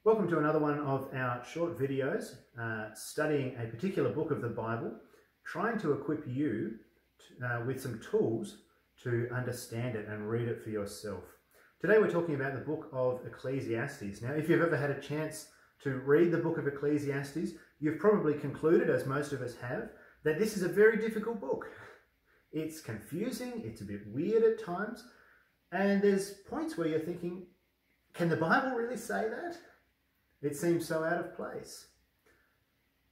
Welcome to another one of our short videos studying a particular book of the Bible, trying to equip you with some tools to understand it and read it for yourself. Today we're talking about the book of Ecclesiastes. Now, if you've ever had a chance to read the book of Ecclesiastes, you've probably concluded, as most of us have, that this is a very difficult book. It's confusing, it's a bit weird at times, and there's points where you're thinking, can the Bible really say that? It seems so out of place.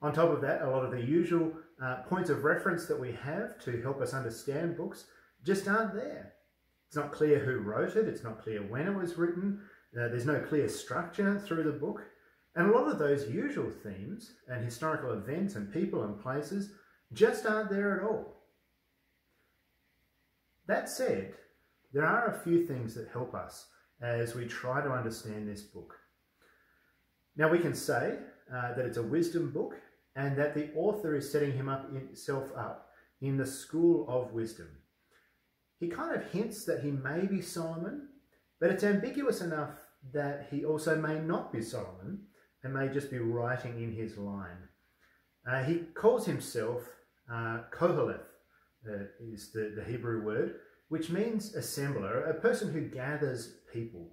On top of that, a lot of the usual points of reference that we have to help us understand books just aren't there. It's not clear who wrote it, it's not clear when it was written, there's no clear structure through the book, and a lot of those usual themes and historical events and people and places just aren't there at all. That said, there are a few things that help us as we try to understand this book. Now, we can say that it's a wisdom book and that the author is setting himself up in the school of wisdom. He kind of hints that he may be Solomon, but it's ambiguous enough that he also may not be Solomon and may just be writing in his line. He calls himself Koheleth, is the Hebrew word, which means assembler, a person who gathers people.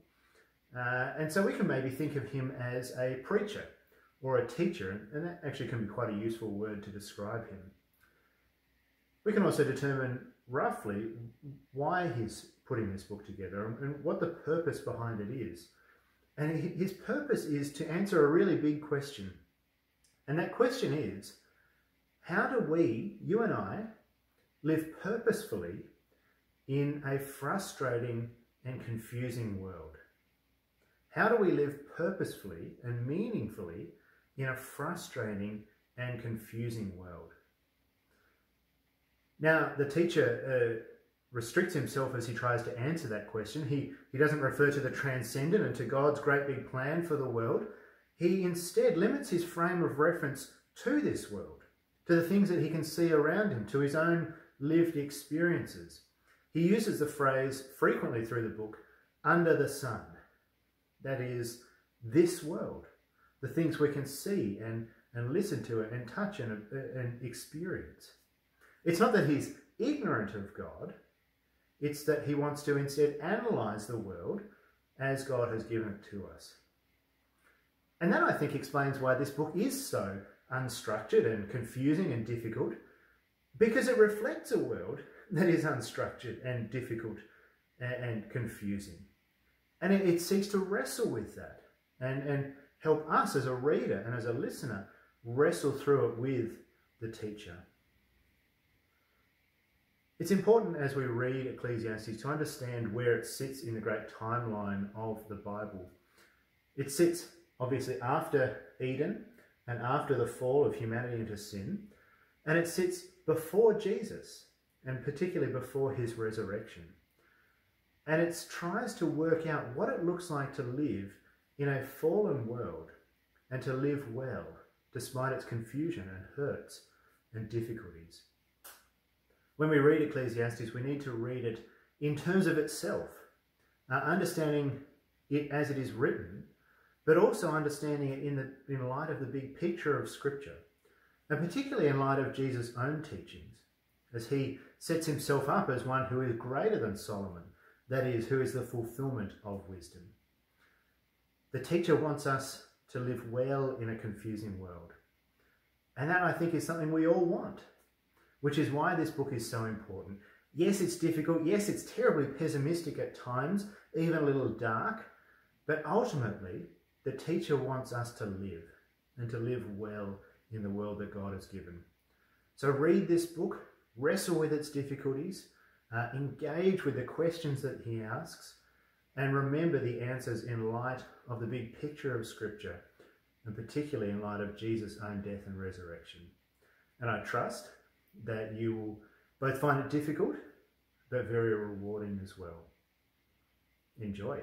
And so we can maybe think of him as a preacher or a teacher, and that actually can be quite a useful word to describe him. We can also determine roughly why he's putting this book together and what the purpose behind it is. And his purpose is to answer a really big question. And that question is, how do we, you and I, live purposefully in a frustrating and confusing world? How do we live purposefully and meaningfully in a frustrating and confusing world? Now, the teacher restricts himself as he tries to answer that question. He doesn't refer to the transcendent and to God's great big plan for the world. He instead limits his frame of reference to this world, to the things that he can see around him, to his own lived experiences. He uses the phrase frequently through the book, under the sun. That is, this world, the things we can see and listen to it and touch and experience. It's not that he's ignorant of God, it's that he wants to instead analyze the world as God has given it to us. And that, I think, explains why this book is so unstructured and confusing and difficult, because it reflects a world that is unstructured and difficult and confusing. And it seeks to wrestle with that and help us as a reader and as a listener wrestle through it with the teacher. It's important as we read Ecclesiastes to understand where it sits in the great timeline of the Bible. It sits obviously after Eden and after the fall of humanity into sin, and it sits before Jesus and particularly before his resurrection. And it tries to work out what it looks like to live in a fallen world and to live well despite its confusion and hurts and difficulties. When we read Ecclesiastes, we need to read it in terms of itself, understanding it as it is written, but also understanding it in light of the big picture of Scripture, and particularly in light of Jesus' own teachings, as he sets himself up as one who is greater than Solomon, that is, who is the fulfillment of wisdom. The teacher wants us to live well in a confusing world. And that, I think, is something we all want, which is why this book is so important. Yes, it's difficult. Yes, it's terribly pessimistic at times, even a little dark. But ultimately, the teacher wants us to live and to live well in the world that God has given. So read this book, wrestle with its difficulties, engage with the questions that he asks, and remember the answers in light of the big picture of Scripture, and particularly in light of Jesus' own death and resurrection. And I trust that you will both find it difficult, but very rewarding as well. Enjoy.